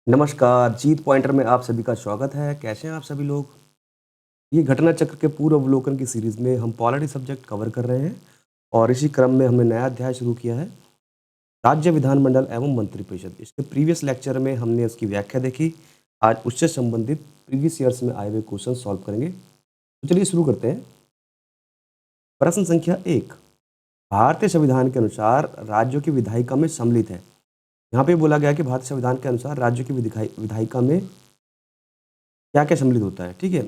नमस्कार, जीत पॉइंटर में आप सभी का स्वागत है। कैसे हैं आप सभी लोग? ये घटना चक्र के पूर्व अवलोकन की सीरीज़ में हम पॉलिटी सब्जेक्ट कवर कर रहे हैं और इसी क्रम में हमने नया अध्याय शुरू किया है, राज्य विधानमंडल एवं मंत्रिपरिषद। इसके प्रीवियस लेक्चर में हमने उसकी व्याख्या देखी। आज उससे संबंधित प्रीवियस ईयर्स में आए हुए क्वेश्चन सॉल्व करेंगे। तो चलिए शुरू करते हैं। प्रश्न संख्या 1, भारतीय संविधान के अनुसार राज्यों की विधायिका में सम्मिलित है। यहाँ पे बोला गया है कि भारतीय संविधान के अनुसार राज्यों की विधायिका में क्या-क्या सम्मिलित होता है, ठीक है?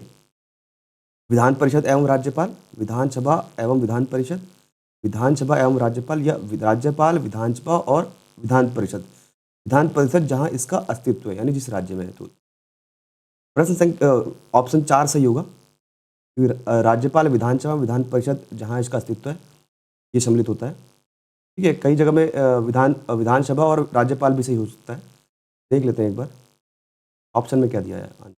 विधान परिषद एवं राज्यपाल, विधानसभा एवं विधान परिषद, विधानसभा एवं राज्यपाल या राज्यपाल, विधानसभा और विधान परिषद। विधान परिषद जहाँ इसका अस्तित्व है, यानी जिस राज्य में है। तो प्रश्न संख्या ऑप्शन 4 सही होगा। फिर राज्यपाल, विधानसभा, विधान परिषद जहाँ इसका अस्तित्व है, ये सम्मिलित होता है। ठीक है, कई जगह में विधानसभा और राज्यपाल भी सही हो सकता है। देख लेते हैं एक बार, ऑप्शन में क्या दिया है।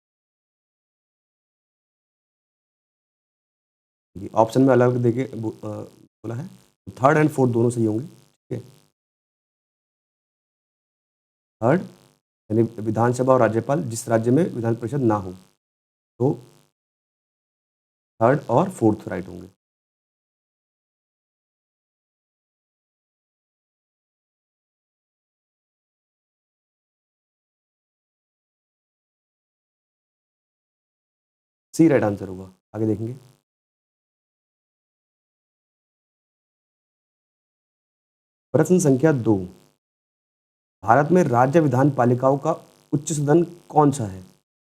ऑप्शन में अलग देके बोला है, थर्ड एंड फोर्थ दोनों सही होंगे। ठीक है, थर्ड यानी विधानसभा और राज्यपाल जिस राज्य में विधान परिषद ना हो, तो थर्ड और फोर्थ राइट होंगे। सी राइट आंसर होगा। आगे देखेंगे। प्रश्न संख्या 2, भारत में राज्य विधान पालिकाओं का उच्च सदन कौन सा है?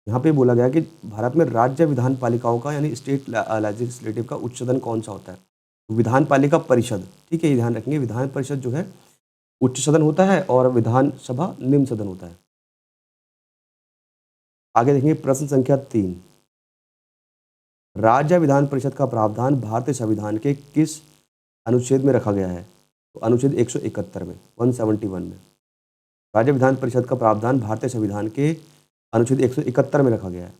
यहाँ पे बोला गया कि भारत में राज्य विधान पालिकाओं का यानी स्टेट लेजिस्लेटिव का उच्च सदन कौन सा होता है? विधान पालिका परिषद। ठीक है, ये ध्यान रखेंगे। विधान परिषद जो है उच्च सदन होता है और विधानसभा निम्न सदन होता है। आगे देखेंगे प्रश्न संख्या 3, राज्य विधान परिषद का प्रावधान भारतीय संविधान के किस अनुच्छेद में रखा गया है? तो अनुच्छेद 171 में, 171 में। राज्य विधान परिषद का प्रावधान भारतीय संविधान के अनुच्छेद 171 में रखा गया है।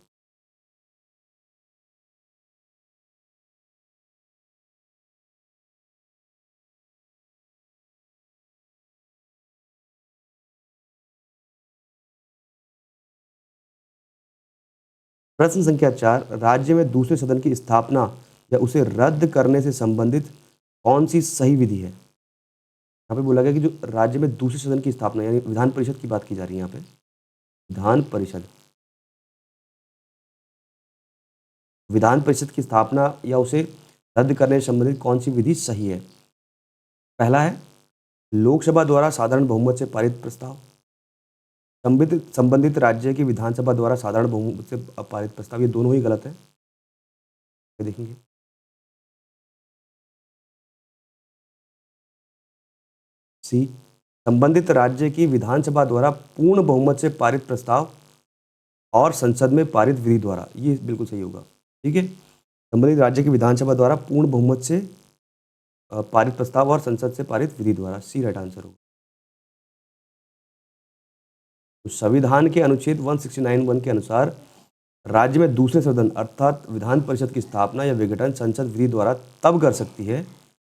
प्रश्न संख्या 4, राज्य में दूसरे सदन की स्थापना या उसे रद्द करने से संबंधित कौन सी सही विधि है? यहाँ पे बोला गया कि जो राज्य में दूसरे सदन की स्थापना यानी विधान परिषद की बात की जा रही है यहाँ पे। विधान परिषद, विधान परिषद की स्थापना या उसे रद्द करने से संबंधित कौन सी विधि सही है? पहला है लोकसभा द्वारा साधारण बहुमत से पारित प्रस्ताव। संबंधित संबंधित राज्य की विधानसभा द्वारा साधारण बहुमत से पारित प्रस्ताव, ये दोनों ही गलत है। ये देखेंगे। सी, संबंधित राज्य की विधानसभा द्वारा पूर्ण बहुमत से पारित प्रस्ताव और संसद में पारित विधि द्वारा, ये बिल्कुल सही होगा। ठीक है, संबंधित राज्य की विधानसभा द्वारा पूर्ण बहुमत से पारित प्रस्ताव और संसद से पारित विधि द्वारा, सी राइट आंसर होगा। तो संविधान के अनुच्छेद 169(1) के अनुसार राज्य में दूसरे सदन अर्थात विधान परिषद की स्थापना या विघटन संसद विधि द्वारा तब कर सकती है,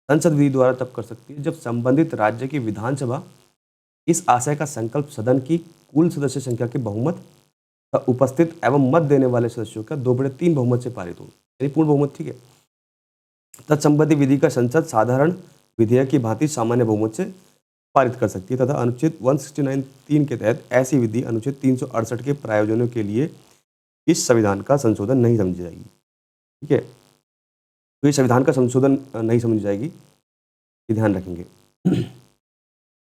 संसद विधि द्वारा तब कर सकती है जब संबंधित राज्य की विधानसभा इस आशय का संकल्प सदन की कुल सदस्य संख्या के बहुमत का उपस्थित एवं मत देने वाले सदस्यों का 2/3 बहुमत से पारित हो, यानी पूर्ण बहुमत। ठीक है, तत्संबंधी विधि का संसद साधारण विधेयक की भांति सामान्य बहुमत से पारित कर सकती है तथा अनुच्छेद 169(3) के तहत ऐसी विधि अनुच्छेद 368 के प्रायोजनों के लिए इस संविधान का संशोधन नहीं समझी जाएगी। ठीक है, तो ये संविधान का संशोधन नहीं समझी जाएगी, ये ध्यान रखेंगे।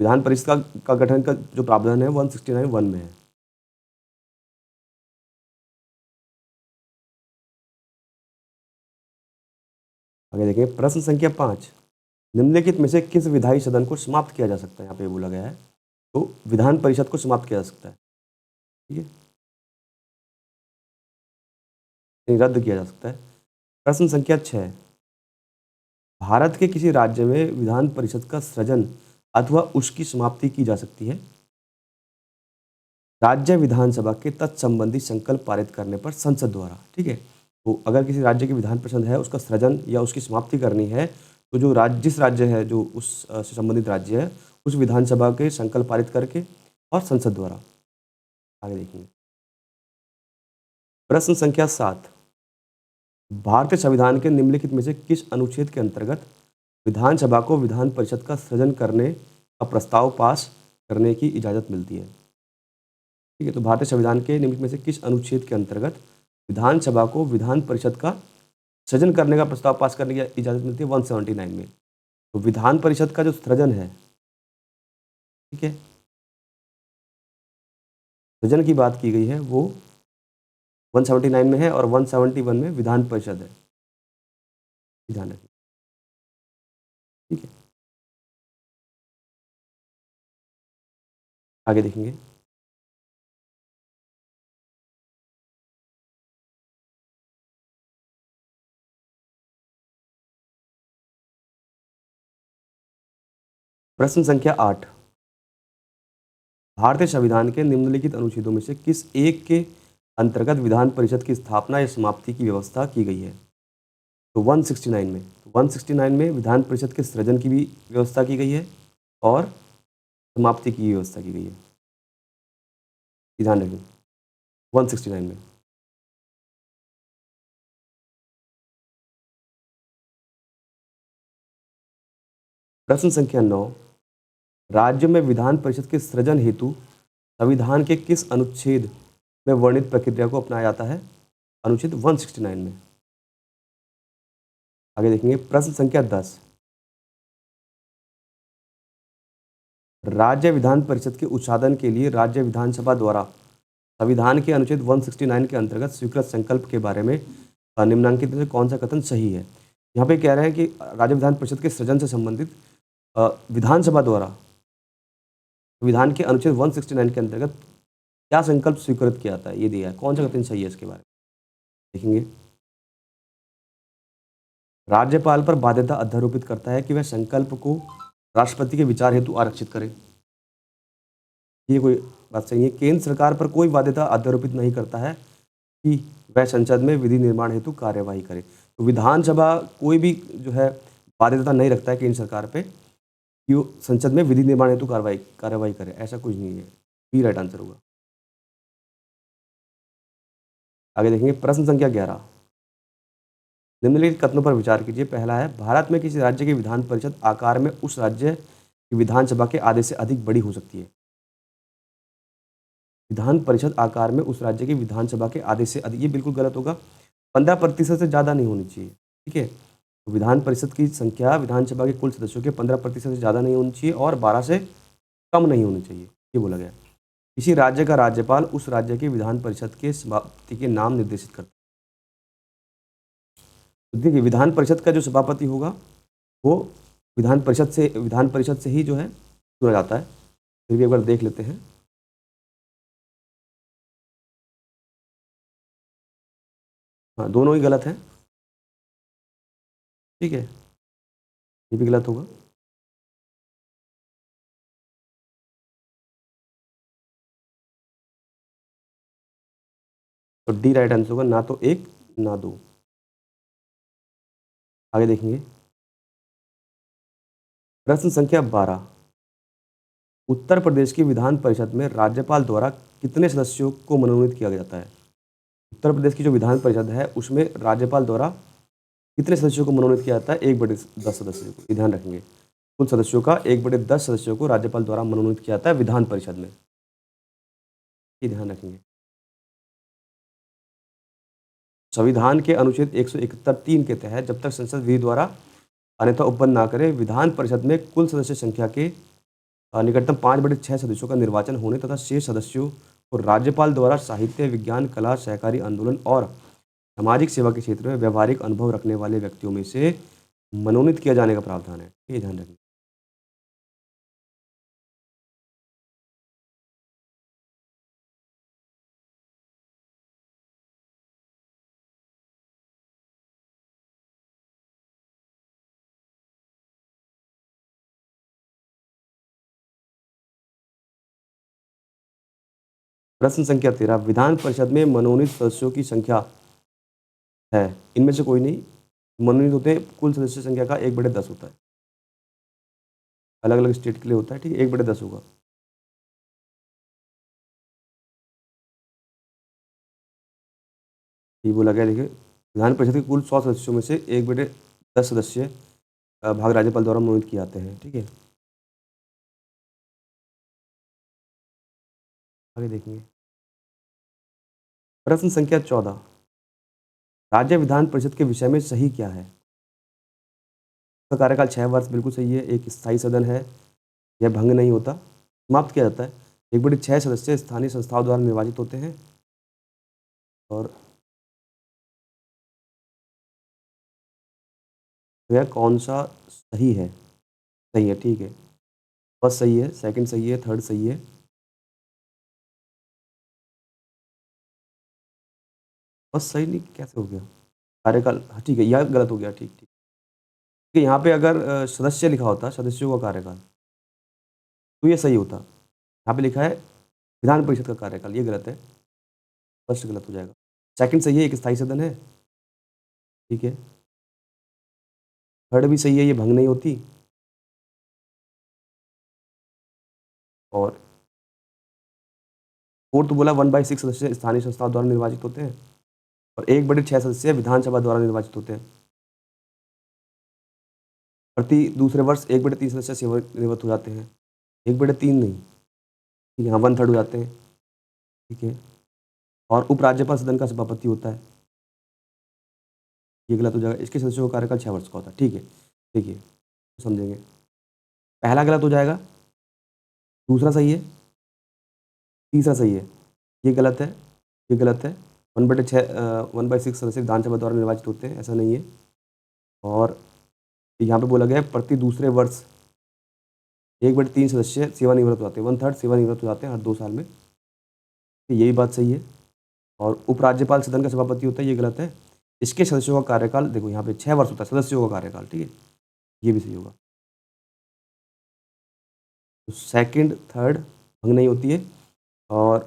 विधान परिषद का गठन का जो प्रावधान है 169(1) में है। आगे देखें प्रश्न संख्या 5, निम्नलिखित में से किस विधायी सदन को समाप्त किया जा सकता है? यहाँ पे बोला गया है, तो विधान परिषद को समाप्त किया जा सकता है। ठीक है, नहीं, रद्द किया जा सकता है। प्रश्न संख्या 6, भारत के किसी राज्य में विधान परिषद का सृजन अथवा उसकी समाप्ति की जा सकती है? राज्य विधानसभा के तत्संबंधी संकल्प पारित करने पर संसद द्वारा। ठीक है, तो अगर किसी राज्य की विधान परिषद है, उसका सृजन या उसकी समाप्ति करनी है, तो जो राज्य जिस राज्य है जो उस से संबंधित राज्य है, उस विधानसभा के संकल्प पारित करके और संसद द्वारा। आगे देखेंगे। प्रश्न संख्या 7, भारतीय संविधान के निम्नलिखित में से किस अनुच्छेद के अंतर्गत विधानसभा को विधान परिषद का सृजन करने का प्रस्ताव पास करने की इजाज़त मिलती है? ठीक है, तो भारतीय संविधान के निम्नलिखित में से किस अनुच्छेद के अंतर्गत विधानसभा को विधान परिषद का सृजन करने का प्रस्ताव पास करने की इजाज़त मिलती है? 179 में। तो विधान परिषद का जो सृजन है, ठीक है, सृजन की बात की गई है वो 179 में है और 171 में विधान परिषद है। ध्यान रखिए। ठीक है, आगे देखेंगे। प्रश्न संख्या 8, भारतीय संविधान के निम्नलिखित अनुच्छेदों में से किस एक के अंतर्गत विधान परिषद की स्थापना या समाप्ति की व्यवस्था की गई है? तो 169 में, 169 में विधान परिषद के सृजन की भी व्यवस्था की गई है और समाप्ति की व्यवस्था की गई है। ध्यान रखें, 169 में। प्रश्न संख्या 9, राज्य में विधान परिषद के सृजन हेतु संविधान के किस अनुच्छेद में वर्णित प्रक्रिया को अपनाया जाता है? अनुच्छेद 169 में। आगे देखेंगे। प्रश्न संख्या 10, राज्य विधान परिषद के उत्साधन के लिए राज्य विधानसभा द्वारा संविधान के अनुच्छेद 169 के अंतर्गत स्वीकृत संकल्प के बारे में निम्नांकित में से कौन सा कथन सही है? यहाँ पे कह रहे हैं कि राज्य विधान परिषद के सृजन से संबंधित विधानसभा द्वारा संविधान के अनुच्छेद 169 के अंतर्गत क्या संकल्प स्वीकृत किया जाता है, ये दिया है। कौन सा कथन सही है इसके बारे में देखेंगे। राज्यपाल पर बाध्यता अध्यारोपित करता है कि वह संकल्प को राष्ट्रपति के विचार हेतु आरक्षित करे। ये कोई बात सही है। केंद्र सरकार पर कोई बाध्यता अध्यारोपित नहीं करता है कि वह संसद में विधि निर्माण हेतु कार्यवाही करे। तो विधानसभा कोई भी जो है बाध्यता नहीं रखता है केंद्र सरकार पे कि वो संसद में विधि निर्माण हेतु कार्यवाही करे, ऐसा कुछ नहीं है। बी राइट आंसर होगा। आगे देखेंगे। प्रश्न संख्या 11, निम्नलिखित कथनों पर विचार कीजिए। पहला है, भारत में किसी राज्य की विधान परिषद आकार में उस राज्य की विधानसभा के आधे से अधिक बड़ी हो सकती है। विधान परिषद आकार में उस राज्य की विधानसभा के आधे से अधिक, ये बिल्कुल गलत होगा। 15% से ज़्यादा नहीं होनी चाहिए। ठीक है, तो विधान परिषद की संख्या विधानसभा के कुल सदस्यों के 15% से ज़्यादा नहीं होनी चाहिए और 12 से कम नहीं होनी चाहिए, ये बोला गया। किसी राज्य का राज्यपाल उस राज्य के विधान परिषद के सभापति के नाम निर्देशित करता है। तो देखिए, विधान परिषद का जो सभापति होगा वो विधान परिषद से ही जो है चुना जाता है। फिर भी एक बार देख लेते हैं। हाँ, दोनों ही गलत हैं। ठीक है, ये भी गलत होगा। तो डी राइट आंसर होगा, ना तो एक ना दो। आगे देखेंगे। प्रश्न संख्या 12, उत्तर प्रदेश की विधान परिषद में राज्यपाल द्वारा कितने सदस्यों को मनोनीत किया जाता है? उत्तर प्रदेश की जो विधान परिषद है उसमें राज्यपाल द्वारा कितने सदस्यों को मनोनीत किया जाता है? 1/10 सदस्यों को। ये ध्यान रखेंगे, कुल सदस्यों का 1/10 सदस्यों को राज्यपाल द्वारा मनोनीत किया जाता है विधान परिषद में। ये ध्यान रखेंगे। संविधान के अनुच्छेद 171(3) के तहत जब तक संसद विधि द्वारा अन्यथा उत्पन्न ना करे, विधान परिषद में कुल सदस्य संख्या के निकटतम 5/6 सदस्यों का निर्वाचन होने तथा शेष सदस्यों को राज्यपाल द्वारा साहित्य, विज्ञान, कला, सहकारी आंदोलन और सामाजिक सेवा के क्षेत्र में व्यवहारिक अनुभव रखने वाले व्यक्तियों में से मनोनीत किया जाने का प्रावधान है। ये ध्यान रखें। प्रश्न संख्या 13, विधान परिषद में मनोनीत सदस्यों की संख्या है, इनमें से कोई नहीं मनोनीत होते हैं। कुल सदस्य संख्या का 1/10 होता है। अलग अलग स्टेट के लिए होता है। ठीक है, 1/10 होगा। ये बोला गया देखिए, विधान परिषद के कुल 100 सदस्यों में से 1/10 सदस्य भाग राज्यपाल द्वारा मनोनीत किए जाते हैं, ठीक है? आगे देखेंगे। प्रश्न संख्या 14, राज्य विधान परिषद के विषय में सही क्या है? इसका कार्यकाल 6 वर्ष बिल्कुल सही है, एक स्थायी सदन है, यह भंग नहीं होता, समाप्त किया जाता है। 1/6 सदस्य स्थानीय संस्थाओं द्वारा निर्वाचित होते हैं और यह कौन-सा सही है? सही है, ठीक है। फर्स्ट सही है, सेकंड सही है, थर्ड सही है। फर्स्ट सही नहीं कैसे हो गया? कार्यकाल हाँ, ठीक है, यह गलत हो गया, ठीक, ठीक। कि यहाँ पे अगर सदस्य लिखा होता, सदस्यों का कार्यकाल, तो ये सही होता। यहाँ पे लिखा है विधान परिषद का कार्यकाल, ये गलत है, फर्स्ट गलत हो जाएगा। सेकंड सही है, एक स्थायी सदन है, ठीक है। थर्ड भी सही है, ये भंग नहीं होती और फोर्थ बोला 1/6 सदस्य स्थानीय संस्थाओं द्वारा निर्वाचित होते हैं और 1/6 सदस्य विधानसभा द्वारा निर्वाचित होते हैं। प्रति दूसरे वर्ष 1/3 सदस्य सेवानिवृत्त हो जाते हैं। 1/3 नहीं, ठीक है, हाँ, 1/3 हो जाते हैं, ठीक है। और उपराज्यपाल सदन का सभापति होता है, ये गलत हो जाएगा। इसके सदस्यों का कार्यकाल 6 वर्ष का होता है, ठीक है। देखिए, तो समझेंगे। पहला गलत हो जाएगा, दूसरा सही है, तीसरा सही है, ये गलत है, ये गलत है। 1/6 सदस्य विधानसभा द्वारा निर्वाचित होते हैं, ऐसा नहीं है। और यहाँ पे बोला गया है प्रति दूसरे वर्ष 1/3 सदस्य सेवानिवृत्त हो जाते हैं, 1/3 सेवानिवृत्त हो जाते हैं हर 2 साल में, तो यही बात सही है। और उपराज्यपाल सदन का सभापति होता है, ये गलत है। इसके सदस्यों का कार्यकाल देखो यहाँ पे 6 वर्ष होता है, सदस्यों का कार्यकाल, ठीक है, ये भी सही होगा। तो सेकंड, थर्ड भंग नहीं होती है और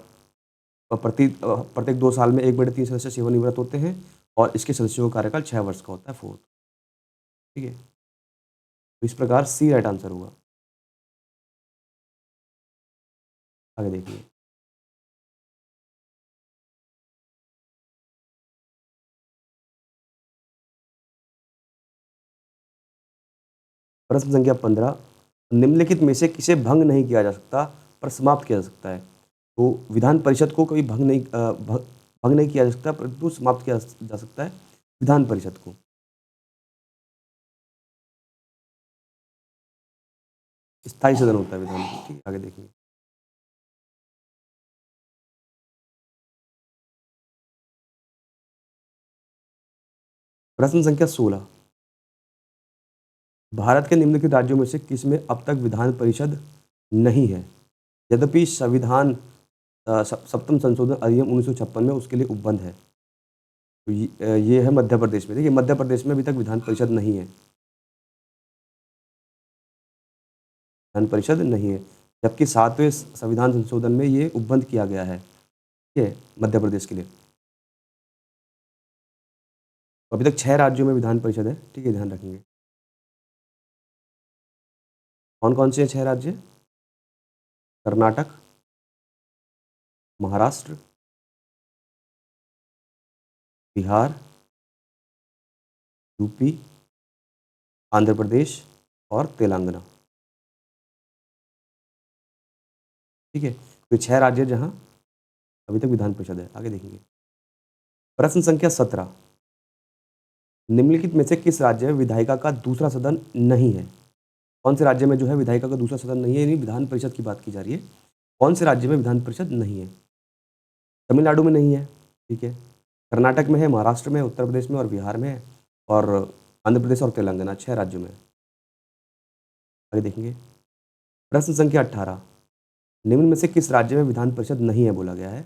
प्रत्येक 2 साल में 1/3 सदस्य सेवानिवृत्त होते हैं और इसके सदस्यों का कार्यकाल 6 वर्ष का होता है, फोर्थ, ठीक है। तो इस प्रकार सी राइट आंसर हुआ। आगे देखिए। प्रश्न संख्या 15, निम्नलिखित में से किसे भंग नहीं किया जा सकता पर समाप्त किया जा सकता है? तो विधान परिषद को कभी भंग नहीं किया जा सकता परंतु समाप्त किया जा सकता है विधान परिषद को। स्थायी सदन होता है विधान, ठीक है, आगे देखिए। प्रश्न संख्या 16, भारत के निम्नलिखित राज्यों में से किसमें अब तक विधान परिषद नहीं है? यद्यपि संविधान सप्तम संशोधन अधिनियम 1956 में उसके लिए उपबंध है। तो ये है मध्य प्रदेश में। देखिए, मध्य प्रदेश में अभी तक विधान परिषद नहीं है, विधान परिषद नहीं है, जबकि 7वें संविधान संशोधन में ये उपबंध किया गया है, ठीक है, मध्य प्रदेश के लिए। तो अभी तक 6 राज्यों में विधान परिषद है, ठीक है, ध्यान रखेंगे। कौन-कौन से हैं 6 राज्य? कर्नाटक, महाराष्ट्र, बिहार, यूपी, आंध्र प्रदेश और तेलंगाना, ठीक है। तो 6 राज्य जहाँ अभी तक विधान परिषद है। आगे देखेंगे। प्रश्न संख्या 17, निम्नलिखित में से किस राज्य में विधायिका का दूसरा सदन नहीं है? कौन से राज्य में जो है विधायिका का दूसरा सदन नहीं है, यानी विधान परिषद की बात की जा रही है। कौन से राज्य में विधान परिषद नहीं है? तमिलनाडु में नहीं है, ठीक है। कर्नाटक में है, महाराष्ट्र में है, उत्तर प्रदेश में और बिहार में है और आंध्र प्रदेश और तेलंगाना, 6 राज्यों में है। आगे देखेंगे। प्रश्न संख्या 18, निम्न में से किस राज्य में विधान परिषद नहीं है बोला गया है?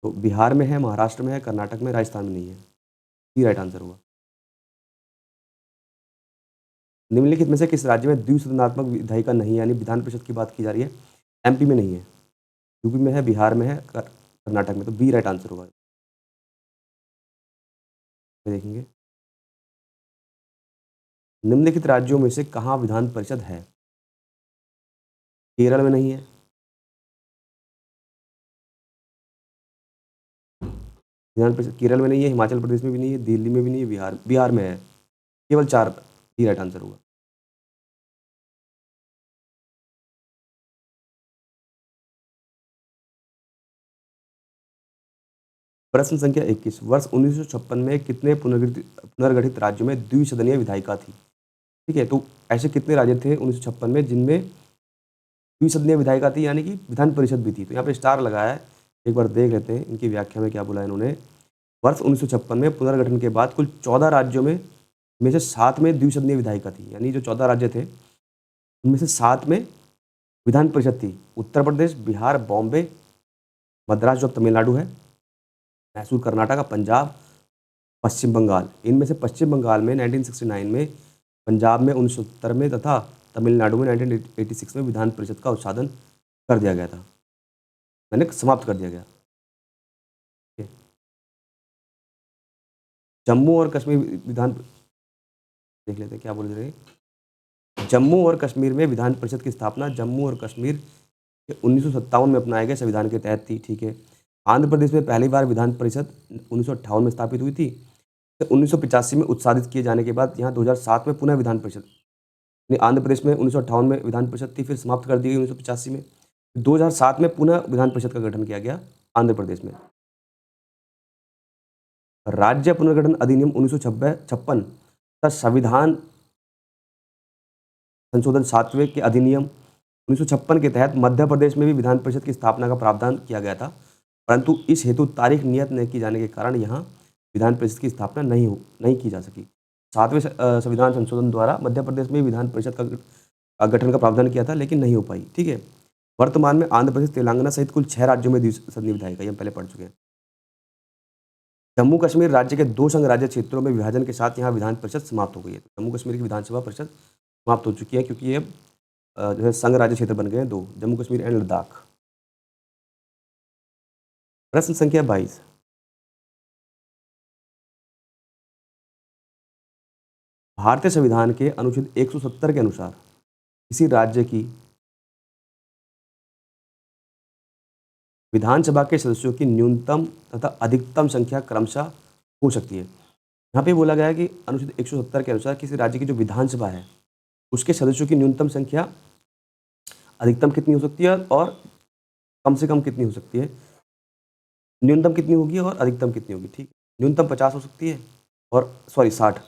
तो बिहार में है, महाराष्ट्र में है, कर्नाटक में, राजस्थान में नहीं है। सी राइट आंसर हुआ। निम्नलिखित में से किस राज्य में द्विसदनात्मक विधायिका नहीं है, यानी विधान परिषद की बात की जा रही है? एमपी में नहीं है, यूपी में है, बिहार में है, कर्नाटक में, तो बी राइट आंसर होगा। देखेंगे। निम्नलिखित राज्यों में से कहाँ विधान परिषद है? केरल में नहीं है, विधान परिषद केरल में नहीं है, हिमाचल प्रदेश में भी नहीं है, दिल्ली में भी नहीं है, बिहार में है। केवल 4 ही राइट आंसर होगा। प्रश्न संख्या 21 वर्ष 1956 में कितने पुनर्गठित राज्यों में द्विसदनीय विधायिका थी? ठीक है, तो ऐसे कितने राज्य थे 1956 में जिनमें द्विसदनीय विधायिका थी, यानी कि विधान परिषद भी थी? तो यहाँ पे स्टार लगाया है, एक बार देख लेते हैं इनकी व्याख्या में क्या बोला है इन्होंने। वर्ष 1956 में पुनर्गठन के बाद कुल 14 राज्यों में से 7 में द्विसदनीय विधायिका थी, यानी जो 14 राज्य थे उनमें से 7 में विधान परिषद थी। उत्तर प्रदेश, बिहार, बॉम्बे, मद्रास जो अब तमिलनाडु है, मैसूर कर्नाटक, पंजाब, पश्चिम बंगाल। इनमें से पश्चिम बंगाल में 1969 में, पंजाब में 1970 में तथा तमिलनाडु में 1986 में विधान परिषद का उत्साधन कर दिया गया था, मैंने समाप्त कर दिया गया। ठीक है। जम्मू और कश्मीर विधान देख लेते हैं क्या बोल रहे हैं। जम्मू और कश्मीर में विधान परिषद की स्थापना जम्मू और कश्मीर के 1957 में अपनाए गए संविधान के तहत थी। ठीक है। आंध्र प्रदेश में पहली बार विधान परिषद 1958 में स्थापित हुई थी। 1985 में उत्साहित किए जाने के बाद यहाँ 2007 में पुनः विधान परिषद, यानी आंध्र प्रदेश में 1958 में विधान परिषद थी, फिर समाप्त कर दी गई 1985 में। 2007 में पुनः विधान परिषद का गठन किया गया आंध्र प्रदेश में। राज्य पुनर्गठन अधिनियम 1956 तथा संविधान संशोधन 7वें के अधिनियम 1956 के तहत मध्य प्रदेश में भी विधान परिषद की स्थापना का प्रावधान किया गया था, परंतु इस हेतु तारीख नियत नहीं की जाने के कारण यहाँ विधान परिषद की स्थापना नहीं की जा सकी। 7वें संविधान संशोधन द्वारा मध्य प्रदेश में विधान परिषद का गठन का प्रावधान किया था, लेकिन नहीं हो पाई। ठीक है। वर्तमान में आंध्र प्रदेश, तेलंगाना सहित कुल 6 राज्यों में द्विसदनीय विधायिका, ये हम पहले पढ़ चुके हैं। जम्मू कश्मीर राज्य के 2 संघ राज्य क्षेत्रों में विभाजन के साथ यहाँ विधान परिषद समाप्त हो गई है। तो जम्मू कश्मीर की विधानसभा परिषद समाप्त हो चुकी है, क्योंकि ये जो है संघ राज्य क्षेत्र बन गए हैं 2, जम्मू कश्मीर एंड लद्दाख। प्रश्न संख्या 22 भारतीय संविधान के अनुच्छेद 170 के अनुसार किसी राज्य की विधानसभा के सदस्यों की न्यूनतम तथा अधिकतम संख्या क्रमशः हो सकती है। यहाँ पे बोला गया है कि अनुच्छेद 170 के अनुसार किसी राज्य की जो विधानसभा है उसके सदस्यों की न्यूनतम संख्या अधिकतम कितनी हो सकती है और कम से कम कितनी हो सकती है। न्यूनतम कितनी होगी और अधिकतम कितनी होगी। ठीक, न्यूनतम 50 हो सकती है और 60,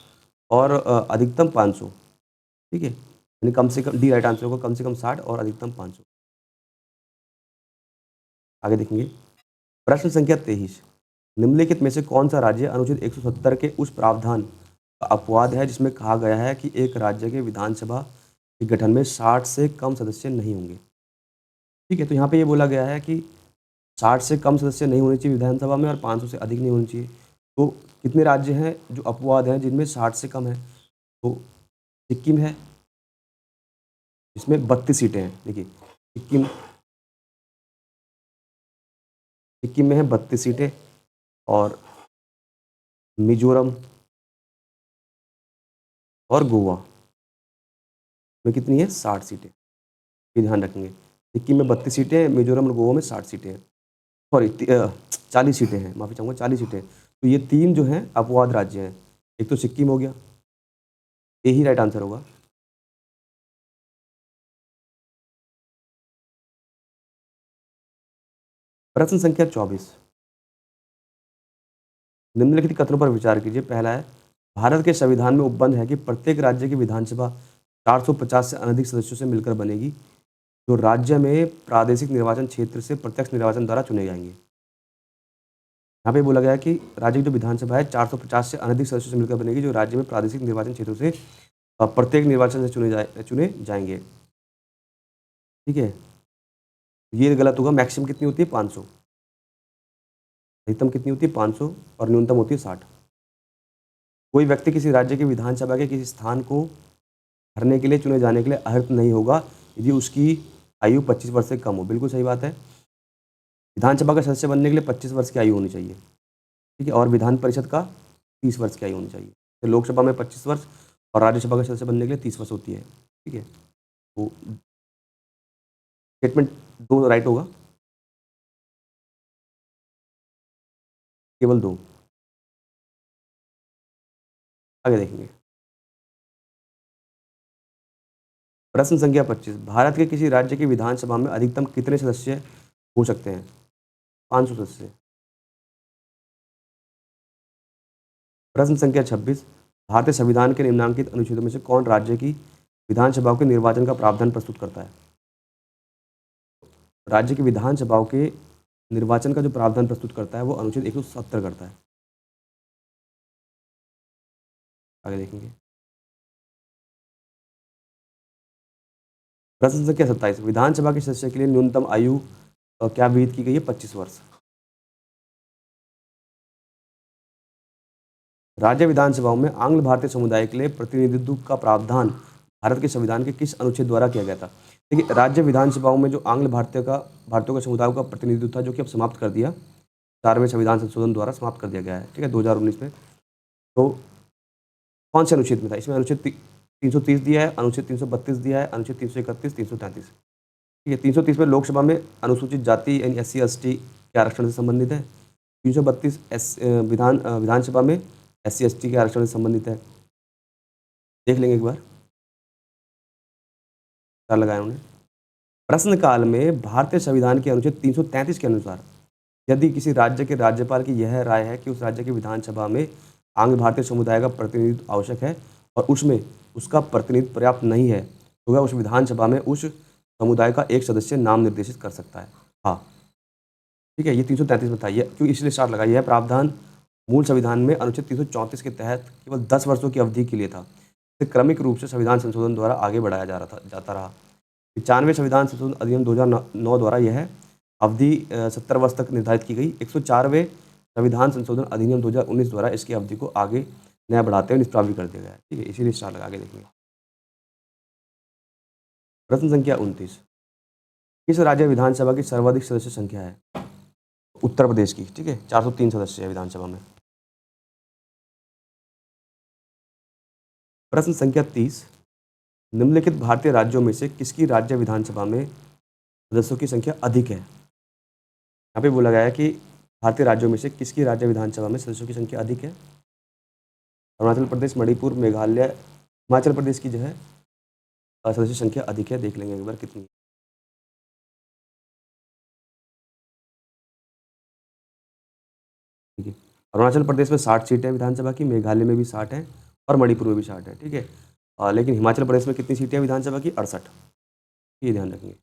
और अधिकतम 500। ठीक है, यानी कम से कम, डी राइट आंसर होगा, कम से कम 60 और अधिकतम 500। आगे देखेंगे। प्रश्न संख्या 23 निम्नलिखित में से कौन सा राज्य अनुच्छेद 170 के उस प्रावधान का अपवाद है जिसमें कहा गया है कि एक राज्य के विधानसभा के गठन में 60 से कम सदस्य नहीं होंगे। ठीक है, तो यहाँ पे ये बोला गया है कि 60 से कम सदस्य नहीं होने चाहिए विधानसभा में और 500 से अधिक नहीं होनी चाहिए। तो कितने राज्य हैं जो अपवाद हैं जिनमें 60 से कम है? तो सिक्किम है, इसमें 32 सीटें हैं। देखिए, सिक्किम सिक्किम में है 32 सीटें, और मिजोरम और गोवा में कितनी है? 60 सीटें। ये ध्यान रखेंगे, सिक्किम में 32 सीटें हैं, मिजोरम और गोवा में 60 सीटें हैं। सॉरी, 40 सीटें हैं, माफ़ी चाहूँगा, 40 सीटें। तो ये 3 जो हैं अपवाद राज्य हैं। एक तो सिक्किम हो गया, यही राइट आंसर होगा। प्रश्न संख्या 24 निम्नलिखित कथनों पर विचार कीजिए। पहला है, भारत के संविधान में उपबंध है कि प्रत्येक राज्य की विधानसभा 450 से अनधिक सदस्यों से मिलकर बनेगी, जो राज्य में प्रादेशिक निर्वाचन क्षेत्र से प्रत्यक्ष निर्वाचन द्वारा चुने जाएंगे। यहाँ पे बोला गया है कि राज्य की जो विधानसभा है 450 से अनधिक सदस्यों से मिलकर बनेगी, जो राज्य में प्रादेशिक निर्वाचन क्षेत्रों से प्रत्येक निर्वाचन से चुने जाएंगे। ठीक है, ये गलत होगा। मैक्सिमम कितनी होती है? 500। अधिकतम कितनी होती है? 500, और न्यूनतम होती है 60। कोई व्यक्ति किसी राज्य की विधानसभा के किसी स्थान को भरने के लिए, चुने जाने के लिए अर्हता नहीं होगा यदि उसकी आयु 25 वर्ष से कम हो। बिल्कुल सही बात है। विधानसभा का सदस्य बनने के लिए 25 वर्ष की आयु होनी चाहिए। ठीक है, और विधान परिषद का 30 वर्ष की आयु होनी चाहिए। तो लोकसभा में 25 वर्ष और राज्यसभा का सदस्य बनने के लिए 30 वर्ष होती है। ठीक है, तो स्टेटमेंट 2 राइट होगा। केवल 2। आगे देखेंगे। प्रश्न संख्या 25, भारत के किसी राज्य की विधानसभा में अधिकतम कितने सदस्य हो सकते हैं? 500 सदस्य। प्रश्न संख्या 26, भारतीय संविधान के निम्नलिखित अनुच्छेदों में से कौन राज्य की विधानसभाओं के निर्वाचन का प्रावधान प्रस्तुत करता है? राज्य की विधानसभाओं के निर्वाचन का जो प्रावधान प्रस्तुत करता है वो अनुच्छेद 170 करता है। आगे देखेंगे। प्रश्न संख्या 27, विधानसभा के सदस्य के लिए न्यूनतम आयु क्या विहित की गई है? 25 वर्ष। राज्य विधानसभाओं में आंग्ल भारतीय समुदाय के लिए प्रतिनिधित्व का प्रावधान भारत के संविधान के किस अनुच्छेद द्वारा किया गया था? देखिए, राज्य विधानसभाओं में जो आंग्ल भारतीयों का समुदायों का प्रतिनिधित्व था, जो कि अब समाप्त कर दिया, 4वें संविधान संशोधन द्वारा समाप्त कर दिया गया है, ठीक है, 2019 में। तो कौन से अनुच्छेद में था? इसमें अनुच्छेद 330 दिया है, अनुच्छेद 332 दिया है, अनुच्छेद 331, 333। ठीक है, 330 में लोकसभा में अनुसूचित जाति यानी SC/ST के आरक्षण से संबंधित है। 332 विधानसभा में SC/ST के आरक्षण से संबंधित है। देख लेंगे एक बार, क्या लगाया उन्हें। प्रश्नकाल में भारतीय संविधान के अनुच्छेद 333 के अनुसार यदि किसी राज्य के राज्यपाल की यह राय है कि उस राज्य की विधानसभा में आंग्ल भारतीय समुदाय का प्रतिनिधित्व आवश्यक है और उसमें उसका प्रतिनिधित्व पर्याप्त नहीं है, तो वह उस विधानसभा में उस समुदाय का एक सदस्य नाम निर्देशित कर सकता है। हाँ, ठीक है, ये 333 में था, ये क्यों इसलिए स्टार लगा, यह प्रावधान मूल संविधान में अनुच्छेद 334 के तहत केवल 10 वर्षों की अवधि के लिए था। इसे क्रमिक रूप से संविधान संशोधन द्वारा आगे बढ़ाया जाता रहा। 95वें संविधान संशोधन अधिनियम 2009 द्वारा यह अवधि 70 वर्ष तक निर्धारित की गई। 104वें संविधान संशोधन अधिनियम 2019 द्वारा इसकी अवधि को आगे नया बढ़ाते हुए निष्प्रभावी कर दिया गया है। ठीक है, इसीलिए स्टार लगा के देखेंगे। प्रश्न संख्या 29, किस राज्य विधानसभा की सर्वाधिक सदस्य संख्या है? उत्तर प्रदेश की। ठीक है, 403 सदस्य है विधानसभा में। प्रश्न संख्या 30, निम्नलिखित भारतीय राज्यों में से किसकी राज्य विधानसभा में सदस्यों की संख्या अधिक है? यहाँ पे बोला गया है कि भारतीय राज्यों में से किसकी राज्य विधानसभा में सदस्यों की संख्या अधिक है? अरुणाचल प्रदेश, मणिपुर, मेघालय, हिमाचल प्रदेश की जो है सदस्य संख्या अधिक है। देख लेंगे एक बार कितनी है। ठीक है, अरुणाचल प्रदेश में 60 सीटें हैं विधानसभा की, मेघालय में भी 60 है और मणिपुर में भी 60 है। ठीक है, लेकिन हिमाचल प्रदेश में कितनी सीटें हैं विधानसभा की? 68। ये ध्यान रखेंगे।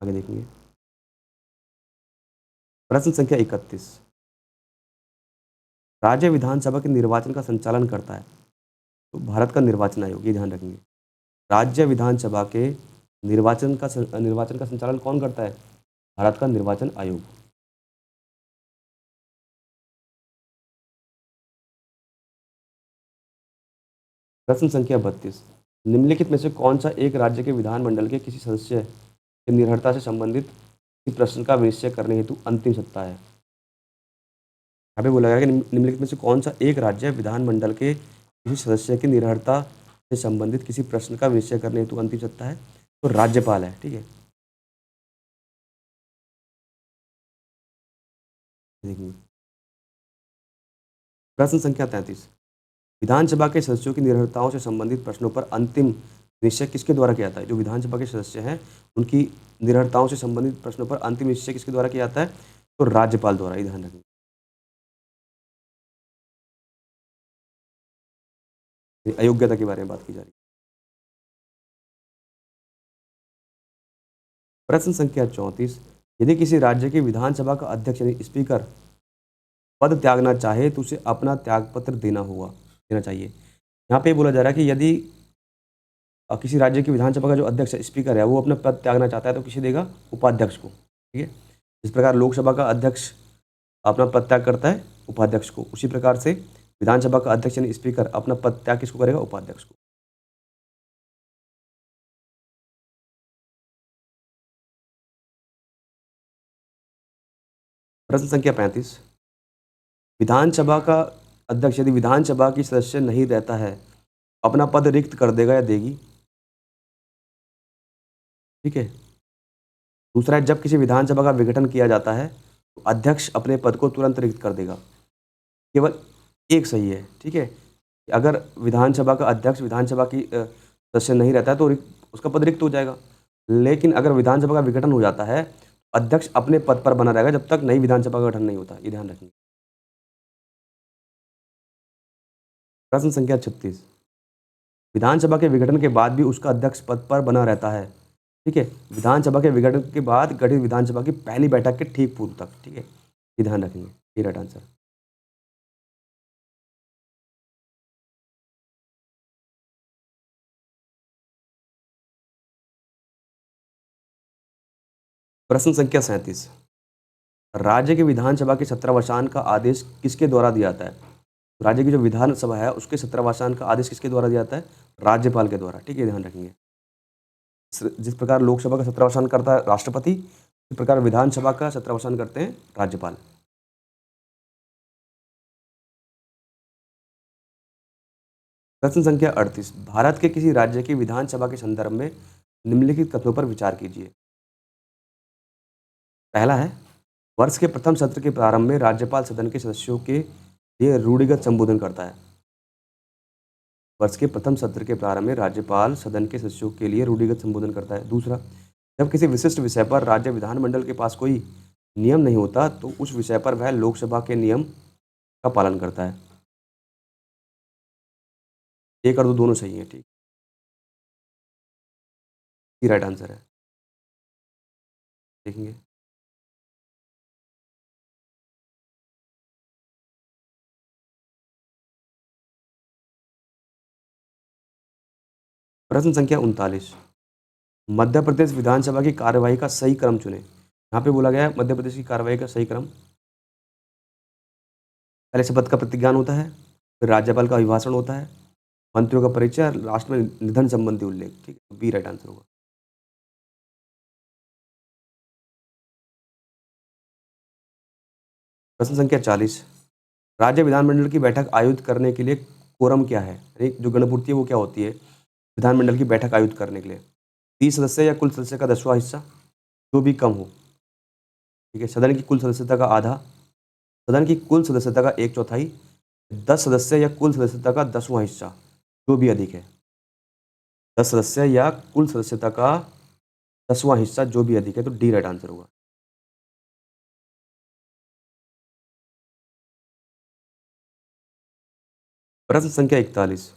आगे देखेंगे। प्रश्न संख्या 31, राज्य विधानसभा के निर्वाचन का संचालन करता है तो भारत का निर्वाचन आयोग, ये ध्यान रखेंगे। राज्य विधानसभा के निर्वाचन का संचालन कौन करता है? भारत का निर्वाचन आयोग। प्रश्न संख्या 32, निम्नलिखित में से कौन सा एक राज्य के विधानमंडल के किसी सदस्य की निर्भरता से संबंधित किसी प्रश्न का विनिश्चय करने हेतु अंतिम सत्ता है? यहाँ पे बोला गया कि निम्नलिखित में से कौन सा एक राज्य विधानमंडल के किसी सदस्य की निर्भरता से संबंधित किसी प्रश्न का विनिश्चय करने हेतु अंतिम सत्ता है? तो राज्यपाल है। ठीक है, देखिए। प्रश्न संख्या 33, विधानसभा के सदस्यों की निर्भरताओं से संबंधित प्रश्नों पर अंतिम निश्चय किसके द्वारा किया जाता है? जो विधानसभा के सदस्य हैं उनकी निर्भरताओं से संबंधित प्रश्नों पर अंतिम निश्चय किसके द्वारा किया जाता है? तो राज्यपाल द्वारा, ही ध्यान रखें। अयोग्यता के बारे में बात की जा रही है। प्रश्न संख्या 34, यदि किसी राज्य की विधानसभा का अध्यक्ष यानी स्पीकर पद त्यागना चाहे तो उसे अपना त्यागपत्र देना चाहिए। यहाँ पे बोला जा रहा है कि यदि किसी राज्य की विधानसभा का जो अध्यक्ष है, स्पीकर है, वो अपना पद त्यागना चाहता है तो किसे देगा? उपाध्यक्ष को। ठीक है, जिस प्रकार लोकसभा का अध्यक्ष अपना पद त्याग करता है उपाध्यक्ष को, उसी प्रकार से विधानसभा का अध्यक्ष यानी स्पीकर अपना पद त्याग किसको करेगा? उपाध्यक्ष को। प्रश्न संख्या 35, विधानसभा का अध्यक्ष यदि विधानसभा की सदस्य नहीं रहता है, अपना पद रिक्त कर देगा या देगी? ठीक है। दूसरा है, जब किसी विधानसभा का विघटन किया जाता है तो अध्यक्ष अपने पद को तुरंत रिक्त कर देगा। केवल एक सही है, ठीक है। अगर विधानसभा का अध्यक्ष विधानसभा की सदस्य नहीं रहता है तो उसका पद रिक्त हो जाएगा। लेकिन अगर विधानसभा का विघटन हो जाता है, अध्यक्ष अपने पद पर बना रहेगा जब तक नई विधानसभा का गठन नहीं होता। ये ध्यान रखिए। प्रश्न संख्या 36, विधानसभा के विघटन के बाद भी उसका अध्यक्ष पद पर बना रहता है। ठीक है। विधानसभा के विघटन के बाद गठित विधानसभा की पहली बैठक के ठीक पूर्व तक। ठीक है, ये ध्यान रखेंगे। ये राइट आंसर। प्रश्न संख्या 37, राज्य की विधानसभा के सत्रावसान का आदेश किसके द्वारा दिया जाता है? राज्य की जो विधानसभा है उसके सत्रावसान का आदेश किसके द्वारा दिया जाता है? राज्यपाल के द्वारा। ठीक है, ध्यान रखेंगे। जिस प्रकार लोकसभा का सत्रावसान करता है राष्ट्रपति, इस प्रकार विधानसभा का सत्रावसान करते हैं राज्यपाल। प्रश्न संख्या 38, भारत के किसी राज्य की विधानसभा के संदर्भ में निम्नलिखित कथनों पर विचार कीजिए। पहला है, वर्ष के प्रथम सत्र के प्रारंभ में राज्यपाल सदन के सदस्यों के लिए रूढ़िगत संबोधन करता है। वर्ष के प्रथम सत्र के प्रारंभ में राज्यपाल सदन के सदस्यों के लिए रूढ़िगत संबोधन करता है। दूसरा, जब किसी विशिष्ट विषय पर राज्य विधानमंडल के पास कोई नियम नहीं होता तो उस विषय पर वह लोकसभा के नियम का पालन करता है। एक और दो दोनों सही है। ठीक, ये राइट आंसर है। देखेंगे। प्रश्न संख्या 39, मध्य प्रदेश विधानसभा की कार्यवाही का सही क्रम चुनें। यहाँ पे बोला गया है मध्य प्रदेश की कार्यवाही का सही क्रम। पहले शपथ का प्रतिज्ञान होता है, फिर राज्यपाल का अभिभाषण होता है, मंत्रियों का परिचय और लास्ट में निधन संबंधी उल्लेख। ठीक है, बी राइट आंसर होगा। प्रश्न संख्या 40, राज्य विधानमंडल की बैठक आयोजित करने के लिए कोरम क्या है? यानी जो गणपूर्ति है वो क्या होती है विधानमंडल की बैठक आयोजित करने के लिए? 30 सदस्य या कुल सदस्य का 10वां हिस्सा, जो भी कम हो। ठीक है, सदन की कुल सदस्यता का आधा, सदन की कुल सदस्यता का एक चौथाई, 10 सदस्य या कुल सदस्यता का 10वां हिस्सा, जो भी अधिक है। 10 सदस्य या कुल सदस्यता का 10वां हिस्सा, जो भी अधिक है, तो डी राइट आंसर होगा। प्रश्न संख्या 41,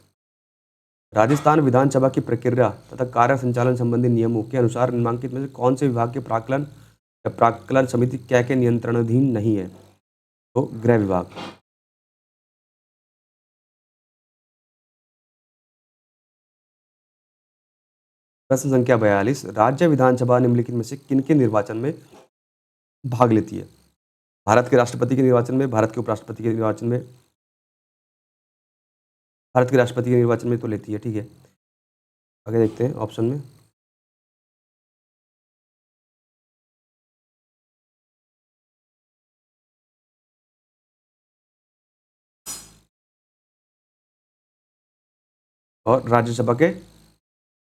राजस्थान विधानसभा की प्रक्रिया तथा कार्य संचालन संबंधी नियमों के अनुसार निम्नलिखित में से कौन से विभाग के प्राक्कलन या प्राक्कलन समिति क्या के नियंत्रणाधीन नहीं है? तो गृह विभाग। प्रश्न संख्या 42, राज्य विधानसभा निम्नलिखित में से किनके निर्वाचन में भाग लेती है? भारत के राष्ट्रपति के निर्वाचन में, भारत के उपराष्ट्रपति के निर्वाचन में, भारत के राष्ट्रपति के निर्वाचन में तो लेती है। ठीक है, आगे देखते हैं ऑप्शन में। और राज्यसभा के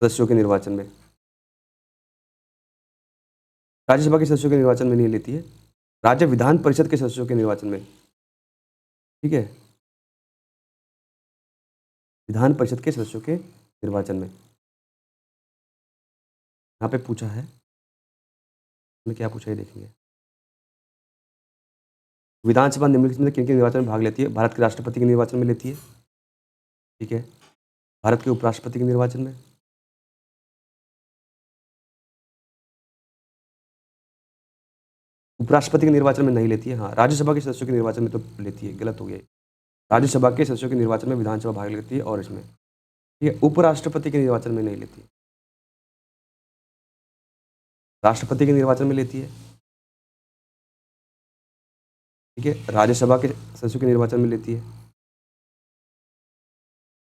सदस्यों के निर्वाचन में, राज्यसभा के सदस्यों के निर्वाचन में नहीं लेती है, राज्य विधान परिषद के सदस्यों के निर्वाचन में। ठीक है, विधान परिषद के सदस्यों के निर्वाचन में। यहाँ पे पूछा है, मैं क्या पूछा है देखेंगे। विधानसभा निम्नलिखित में से किन-किन निर्वाचन में भाग लेती है? भारत के राष्ट्रपति के निर्वाचन में लेती है। ठीक है, भारत के उपराष्ट्रपति के निर्वाचन में, उपराष्ट्रपति के निर्वाचन में नहीं लेती है। हाँ, राज्यसभा के सदस्यों के निर्वाचन में तो लेती है, गलत हो गया ये। राज्यसभा के सदस्यों के निर्वाचन में विधानसभा भाग लेती है और इसमें, ठीक है, उपराष्ट्रपति के निर्वाचन में नहीं लेती है। राष्ट्रपति के निर्वाचन में लेती है। ठीक है, राज्यसभा के सदस्यों के निर्वाचन में लेती है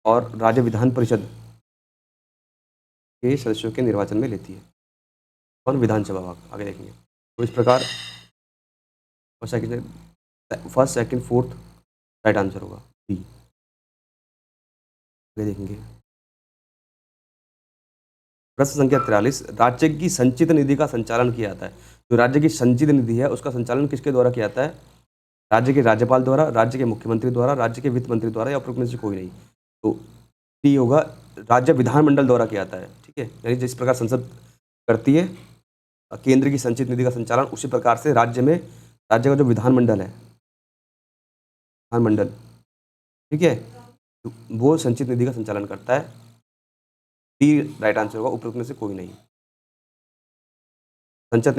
और राज्य विधान परिषद के सदस्यों के निर्वाचन में लेती है। और विधानसभा भाग आगे देखेंगे। तो इस प्रकार first second fourth right answer होगा डी। आगे देखेंगे। प्रश्न संख्या 43, राज्य की संचित निधि का संचालन किया जाता है। जो राज्य की संचित निधि है उसका संचालन किसके द्वारा किया जाता है? राज्य के राज्यपाल द्वारा, राज्य के मुख्यमंत्री द्वारा, राज्य के वित्त मंत्री द्वारा या उपरोक्त में से कोई नहीं। तो डी होगा, राज्य विधानमंडल द्वारा किया जाता है। ठीक है, यानी जिस प्रकार संसद करती है केंद्र की संचित निधि का संचालन, उसी प्रकार से राज्य का जो विधानमंडल है, विधानमंडल, ठीक है, तो वो संचित निधि का संचालन करता है। डी राइट आंसर होगा, उपरोक्त में से कोई नहीं। संचित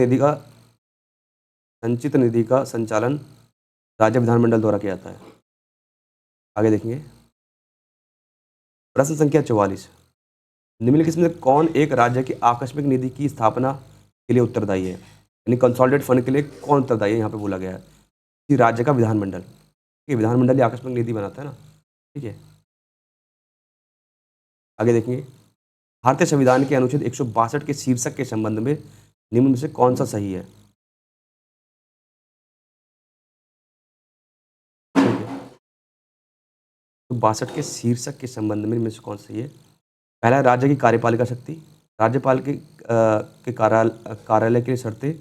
निधि का संचालन राज्य विधानमंडल द्वारा किया जाता है। आगे देखेंगे, प्रश्न संख्या 44, निम्नलिखित में से कौन एक राज्य की आकस्मिक निधि की स्थापना के लिए उत्तरदायी है? यानी कंसोलिडेट फंड के लिए कौन उत्तरदायी है, यहाँ पे बोला गया है कि राज्य का विधानमंडल। ठीक है, विधानमंडल ही आकस्मिक निधि बनाता है ना। ठीक है, आगे देखेंगे, भारतीय संविधान के अनुच्छेद 162 के शीर्षक के संबंध में निम्न में से कौन सा सही है? ठीक है, तो 62 के शीर्षक के संबंध में इनमें से कौन सा सही है? पहला है राज्य की कार्यपालिका शक्ति, राज्यपाल के कार्यालय के लिए शर्तें,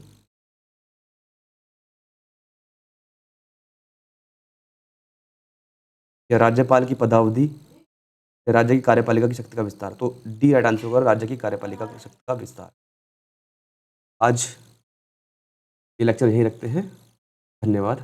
या राज्यपाल की पदावधि, या राज्य की कार्यपालिका की शक्ति का विस्तार। तो डी राइट आंसर होगा, राज्य की कार्यपालिका की शक्ति का विस्तार। आज ये लेक्चर यहीं रखते हैं। धन्यवाद।